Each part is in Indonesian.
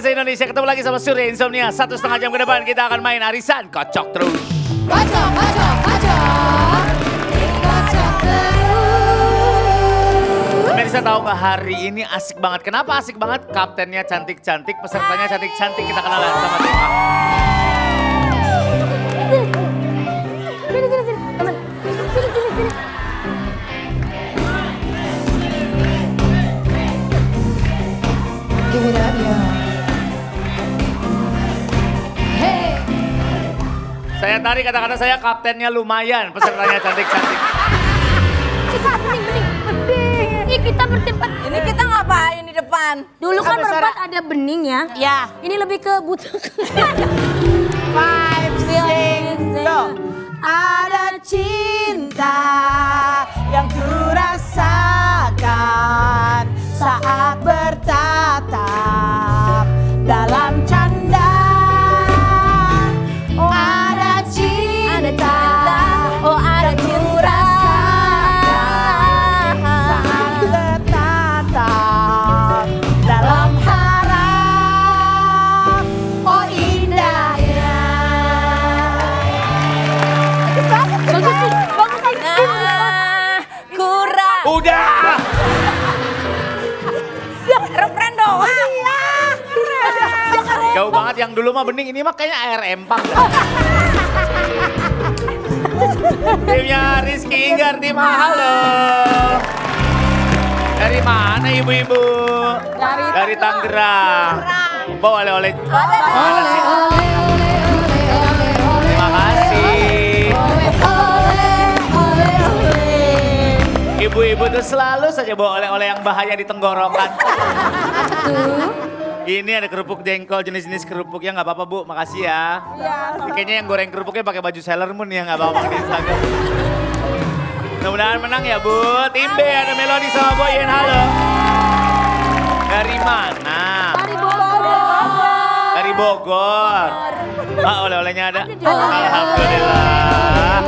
se-Indonesia, ketemu lagi sama Surya Insomnia. 1,5 jam ke depan kita akan main arisan kocok terus. Kocok, kocok, kocok. Kocok terus. Pemirsa tahu nggak hari ini asik banget? Kenapa asik banget? Kaptennya cantik-cantik, pesertanya cantik-cantik. Kita kenalan sama tim A. Sini, sini, sini. Teman. Sini, sini, sini. Give it up, yo. Hey. Saya tarik kata-kata saya kaptennya lumayan, pesertanya cantik-cantik. Cepat, bening. Ih, kita bertempat. Ini kita ngapain di depan? Dulu kan berempat ada bening ya. Ya. Ini lebih ke butuh. 5, 6, go. Ada cinta yang kurasakan saat bertatap dalam canda. Oh, ada cinta, oh ada kurasakan saat bertatap dalam harap. Oh indahnya. Kurang. Udah! Refren doang. Jauh banget yang dulu mah bening, ini mah kayaknya air empang. Timnya Rizky Inggar, tim A, halo. Dari mana ibu-ibu? Dari Tangerang. Bawa oleh-oleh. Mana sih? Terima kasih. Ibu-ibu tuh selalu saja bawa oleh-oleh yang bahaya di tenggorokan. Ini ada kerupuk jengkol, jenis-jenis kerupuknya nggak apa-apa Bu, makasih ya. Kayaknya yang goreng kerupuknya pakai baju Sailor Moon ya, nggak apa-apa di Instagram. Mudah-mudahan menang ya Bu. Tim B ada Melody sama Boyen, halo. Dari mana? Dari Bogor. Dari Bogor. Ah, oleh-olehnya ada? Alhamdulillah.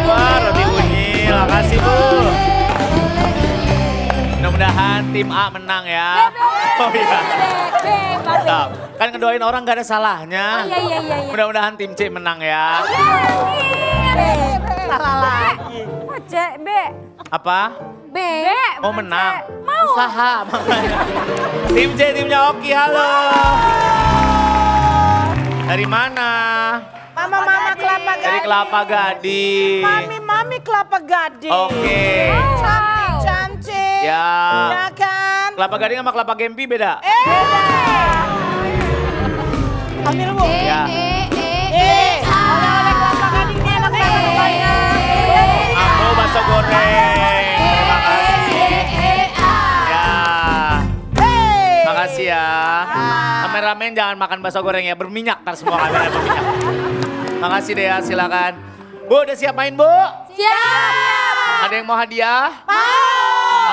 Wah, roti unyil, makasih Bu. Mudah-mudahan tim A menang ya. Oh iya. Mantap. Kan ngedoain orang gak ada salahnya. Iya. Mudah-mudahan tim C menang ya. Salah lagi. Oh, C, B. Apa? B. Oh menang. Usaha makanya. Tim C, timnya Oki, halo. Dari mana? Mama Kelapa Gading. Dari Kelapa Gading. Mami Kelapa Gading. Oke. Cantik. Ya. Ya kan? Kelapa Gading sama Kelapa Gempi beda? Ambil Bu. Ya. Oleh-oleh Kelapa Gading ini enak banget. Aku bakso goreng. Terima kasih. Ya. Makasih ya. Kameramen jangan makan bakso goreng ya, berminyak ntar semua kamera berminyak. Makasih deh ya, silakan. Bu, udah siap main Bu? Siap. Ada yang mau hadiah? Mau.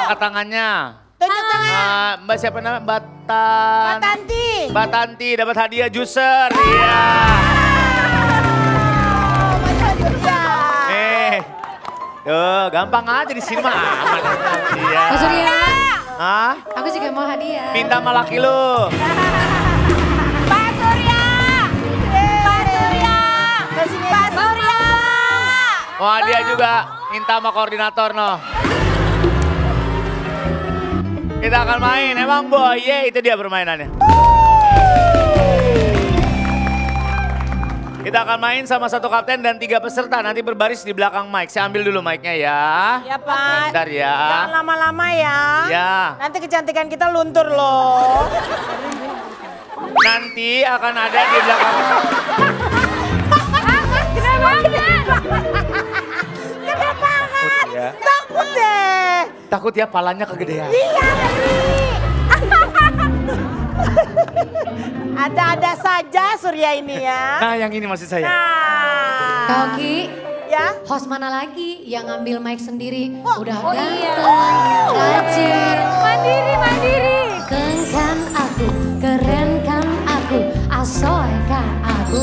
Angkat tangannya. Tunjuk tangan. Mbak siapa namanya? Mbak Tanti. Mbak Tanti dapat hadiah juicer. Iya. Tuh, gampang aja di sini mah aman. Iya. Pak Surya. Hah? Aku juga mau hadiah. Minta sama laki lu. Pak Surya. Mau hadiah juga. Minta sama koordinator noh. Kita akan main, emang boy, itu dia permainannya. Kita akan main sama satu kapten dan 3 peserta, nanti berbaris di belakang mic. Saya ambil dulu mic-nya ya. Ya Pak. Bentar ya. Jangan lama-lama ya. Ya. Nanti kecantikan kita luntur loh. Nanti akan ada di belakang. Takut ya. Takut deh. Takut ya palanya kegedean. Iya. Ada-ada saja Surya ini ya. Nah yang ini maksud saya. Nah. Kak Oki, Ya. host mana lagi yang ngambil mic sendiri? Udah oh ganteng, iya. rajin. Mandiri. Keren kan aku, keren kan aku, asoy kan aku.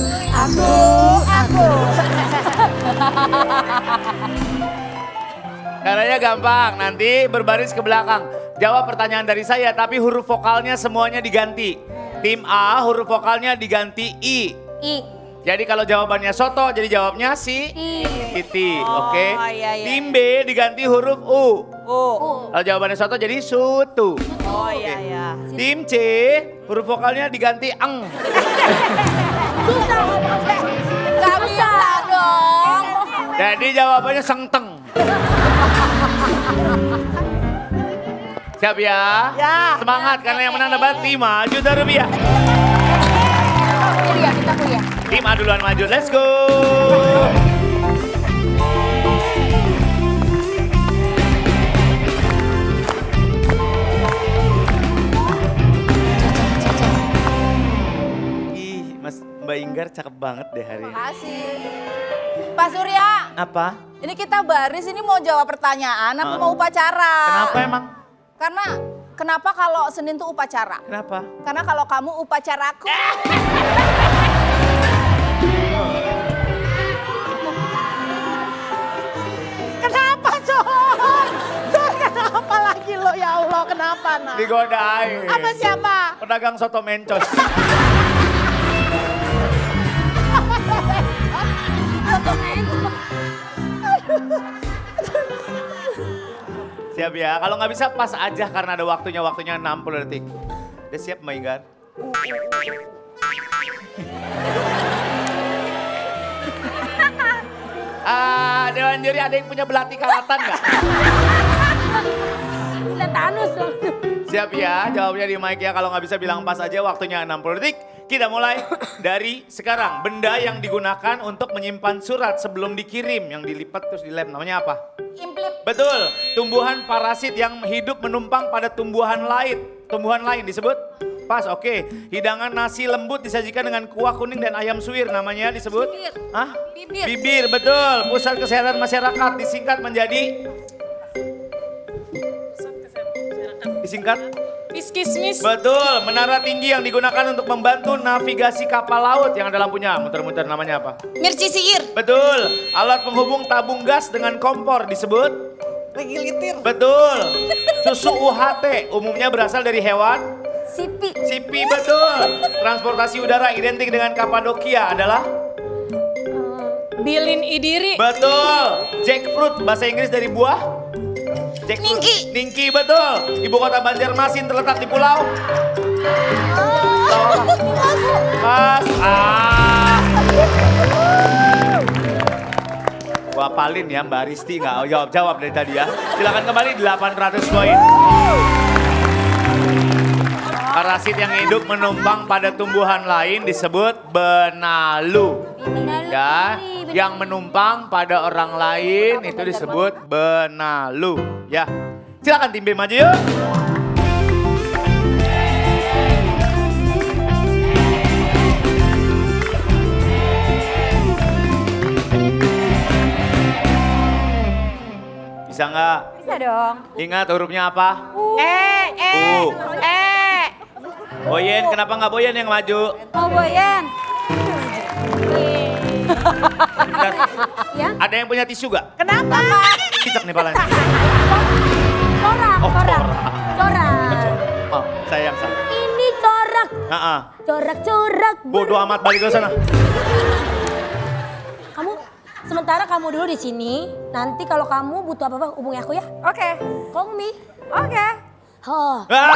Caranya gampang, nanti berbaris ke belakang. Jawab pertanyaan dari saya, tapi huruf vokalnya semuanya diganti. Tim A huruf vokalnya diganti I. I. Jadi kalau jawabannya soto, jadi jawabnya si I. Titi. Oh, Oke. iya, iya. Tim B diganti huruf U. Oh. Kalau jawabannya soto jadi sutu. Oh iya iya. Tim C huruf vokalnya diganti eng. Gak bisa dong. Jadi jawabannya sengteng. Siap ya? Ya. Semangat karena yang menang dapat 5 juta rupiah. Kuliah, kita kuliah. Tim A duluan maju, let's go. Ih, Mbak Inggar cakep banget deh hari ini. Makasih. Pak Surya, Apa? ini kita baris ini mau jawab pertanyaan apa Hah? mau upacara? Kenapa emang? Karena kenapa kalau Senin tuh upacara? Kenapa? Karena kalau kamu upacaraku. Kenapa John? John kenapa lagi lo ya Allah kenapa nak? Digodain. Apa siapa? Pedagang soto mencos. Siap ya, kalau nggak bisa pas aja karena ada waktunya 60 detik. Udah siap Mbak Inggar? Dewan juri ada yang punya belati karatan nggak? Tetanus dong. Siap ya, jawabnya di mic ya. Kalau nggak bisa bilang pas aja, waktunya 60 detik. Kita mulai dari sekarang. Benda yang digunakan untuk menyimpan surat sebelum dikirim. Yang dilipat terus dilem, namanya apa? Implip. Betul, tumbuhan parasit yang hidup menumpang pada tumbuhan lain. Tumbuhan lain disebut? Pas, oke. Hidangan nasi lembut disajikan dengan kuah kuning dan ayam suwir. Namanya disebut? Bibir. Hah? Bibir. Bibir, betul. Pusat Kesehatan Masyarakat disingkat menjadi? Disingkat? Piskismis. Betul, menara tinggi yang digunakan untuk membantu navigasi kapal laut yang ada lampunya. Muter-muter namanya apa? Mirci siir. Betul, alat penghubung tabung gas dengan kompor disebut? Regulator. Betul, susu UHT umumnya berasal dari hewan? Sipi. Sipi, betul. Transportasi udara identik dengan Kapadokia adalah? Bilin idiri. Betul, jackfruit bahasa Inggris dari buah? Jackfruit. Ningki. Ningki, betul. Ibu kota Banjarmasin terletak di pulau? Tahu apa? Pas. Gua apalin ya Mbak Risti nggak jawab dari tadi ya. Silakan kembali 800 poin. Parasit yang hidup menumpang pada tumbuhan lain disebut benalu. Ya, yang menumpang pada orang lain itu disebut benalu. Ya, silakan tim B maju yuk. Bisa nggak? Bisa dong. Ingat hurufnya apa? Eh. Boyen, kenapa nggak Boyen yang maju? Oh Boyan. Ya. Ada yang punya tisu gak? Kenapa? Cicak nih palanya. Corak, Oh, corak. Corak. Oh, saya yang salah. Ini corak. Corak-corak. Bodoh amat, balik ke sana. Sementara kamu dulu di sini. Nanti kalau kamu butuh apa-apa hubungi aku ya. Oke. Call me. Oke. Oh. Ah!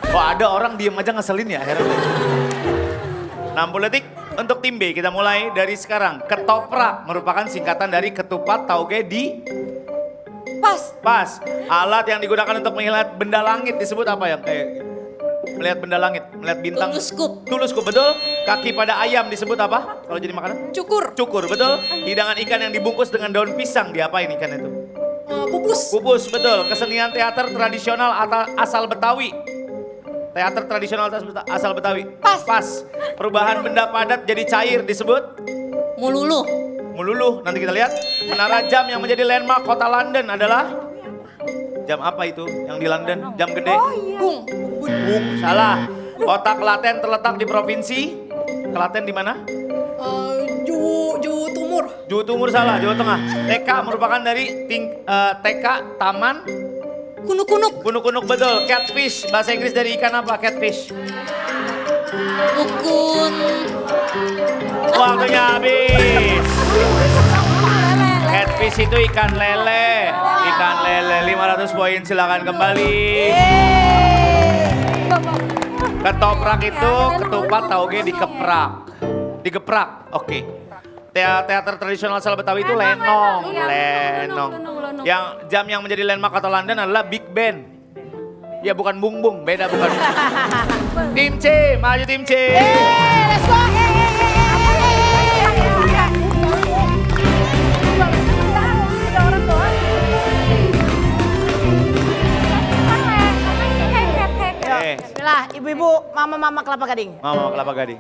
Kok ada orang diem aja ngeselin ya, heran. 60 detik untuk tim B, kita mulai dari sekarang. Ketoprak merupakan singkatan dari ketupat tauge di? Pas. Alat yang digunakan untuk melihat benda langit disebut apa ya? Melihat benda langit, melihat bintang. Tuluskop, betul. Kaki pada ayam disebut apa? Kalau jadi makanan? Cukur, betul. Hidangan ikan yang dibungkus dengan daun pisang, diapain ikan itu? Pupus, betul. Kesenian teater tradisional asal Betawi. Teater tradisional asal Betawi. Pas. Perubahan benda padat jadi cair disebut? Mululuh, nanti kita lihat. Menara jam yang menjadi landmark kota London adalah? Jam apa itu yang di London? Jam gede? Bung, salah. Kota Klaten terletak di provinsi? Klaten di mana? Jawa Timur. Jawa Timur salah, Jawa Tengah. TK merupakan dari TK, taman. Kunuk-kunuk. Kunuk-kunuk betul. Catfish, bahasa Inggris dari ikan apa? Catfish. Ukun. Waktunya habis. Catfish itu ikan lele. Ikan lele, 500 poin silakan kembali. Ketoprak itu ketupat tauge dikeprak. Digeprak, oke. Teater tradisional asal Betawi itu lenong. Yang jam yang menjadi landmark kota London adalah Big Ben. Ya bukan bung bung, beda bukan. Tim C, maju tim C. Let's go. Bismillah, ibu-ibu, mama-mama kelapa gading. Mama Kelapa Gading.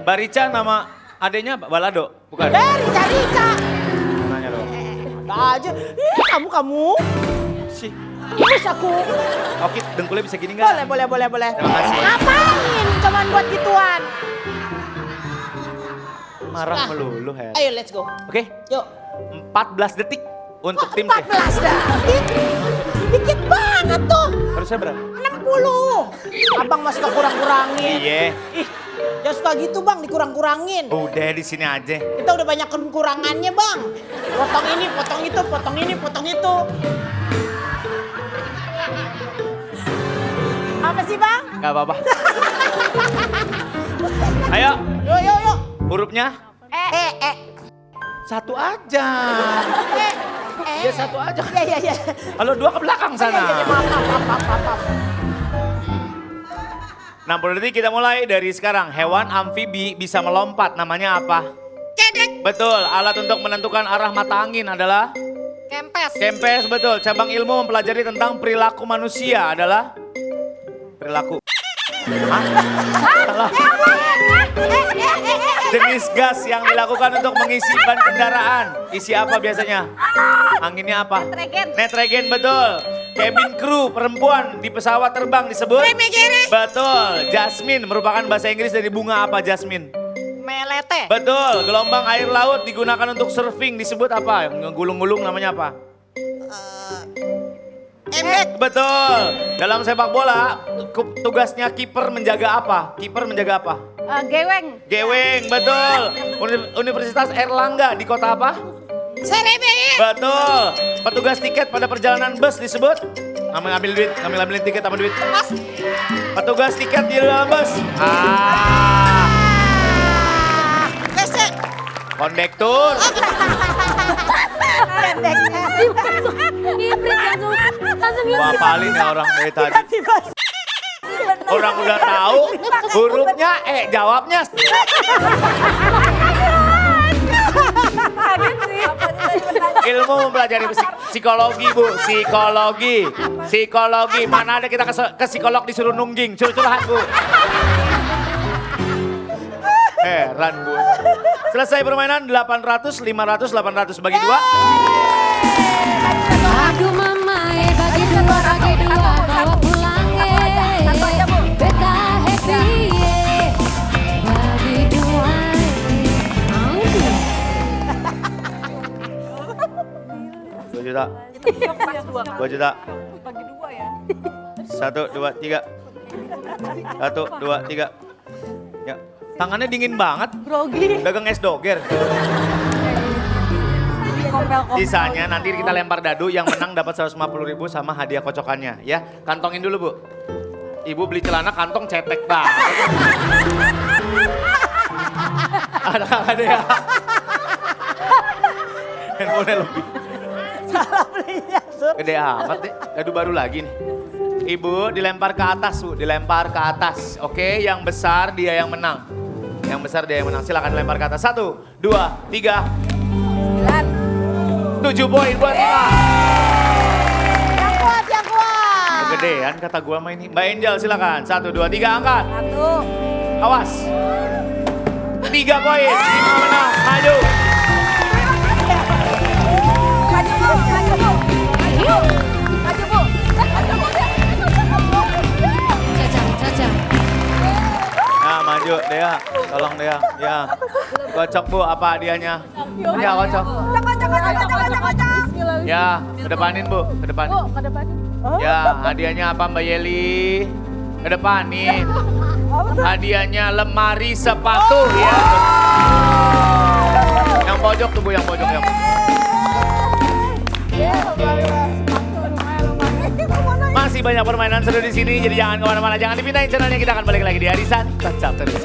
Barica nama adanya Balado, bukan? Rica. Nanya dong. Aja, kamu. Si. Terus aku. Oke, dengkulnya bisa gini nggak? Boleh. Terima kasih. Ngapain cuman buat gituan? Marah melulu, Her. Ayo let's go. Oke, Yuk. 14 detik untuk tim C. 14 dah. Dikit banget tuh. Harusnya berapa? 60. Abang masih kurang-kurangin. Iya. Ih, jangan suka gitu bang, dikurang-kurangin. Udah di sini aja. Kita udah banyak kekurangannya bang. Potong ini, potong itu, potong ini, potong itu. Apa sih bang? Gak apa-apa. Ayo, Yuk. hurufnya satu aja. Ya satu aja. Iya. Kalau dua ke belakang sana. Maaf. 60 detik kita mulai dari sekarang. Hewan amfibi bisa melompat, namanya apa? Cedek. Betul, alat untuk menentukan arah mata angin adalah? Kempes. Kempes, betul. Cabang ilmu mempelajari tentang perilaku manusia adalah? Perilaku. Hah? Salah. Jenis gas yang dilakukan untuk mengisi ban kendaraan. Isi apa biasanya? Anginnya apa? Nitrogen, betul. Cabin crew perempuan di pesawat terbang disebut? Betul. Jasmine merupakan bahasa Inggris dari bunga apa jasmine? Melete. Betul. Gelombang air laut digunakan untuk surfing disebut apa? Gulung-gulung namanya apa? Embek. Betul. Dalam sepak bola, tugasnya kiper menjaga apa? Kiper menjaga apa? Geweng. Geweng, betul. Universitas Erlangga di kota apa? Serebe. Betul. Petugas tiket pada perjalanan bus disebut? Ngambilin tiket apa duit? Pas. Petugas tiket di dalam bus. Besek. Kondektur. Langsung Wah, paling ya orang dari tadi. Tiba-tiba. Orang udah tahu hurufnya jawabnya. Ilmu mempelajari psikologi, Bu. Psikologi. Mana ada kita ke psikolog disuruh nungging, curhat, Bu. Heran gue. Selesai permainan 800, 500, 800 bagi dua. Aduh mama bagi dua bawa pulang beta happy bagi dua. 2 juta. 2 juta. Bagi 2 ya. 1, 2, 3. 1, 2, 3. Ya. Tangannya dingin banget. Grogi. Dagang es doger. Sisanya nanti kita lempar dadu, yang menang dapat 150.000 sama hadiah kocokannya ya. Kantongin dulu, Bu. Ibu beli celana kantong cetek banget. Ada ya. Handphone lebih. Salah belinya, Sur. Gede amat deh. Dadu baru lagi nih. Ibu dilempar ke atas, Bu. Dilempar ke atas. Oke, yang besar dia yang menang. Yang besar dia yang menang. Silakan dilempar ke atas. 1, 2, 3. 7 poin buat Ima. Yang kuat. Kegedean kata gua mah ini. Mbak Angel silakan. 1, 2, 3 angkat. 1. Awas. 3 poin. Ima menang. Maju. Caca. Nah, maju Yuk Dea, tolong Dea. Ya. Kocok Bu, apa hadiahnya? Ya kocok. Ya, kedepanin Bu, kedepanin. Oh, ke depan. Ya, hadiahnya apa Mbak Yeli? Kedepanin. Hadiahnya lemari sepatu ya. Yang pojok tuh Bu, yang pojok yang. Masih banyak permainan seru di sini, jadi jangan kemana-mana, jangan dipindahin channelnya, kita akan balik lagi di Arisan. Tetap terus.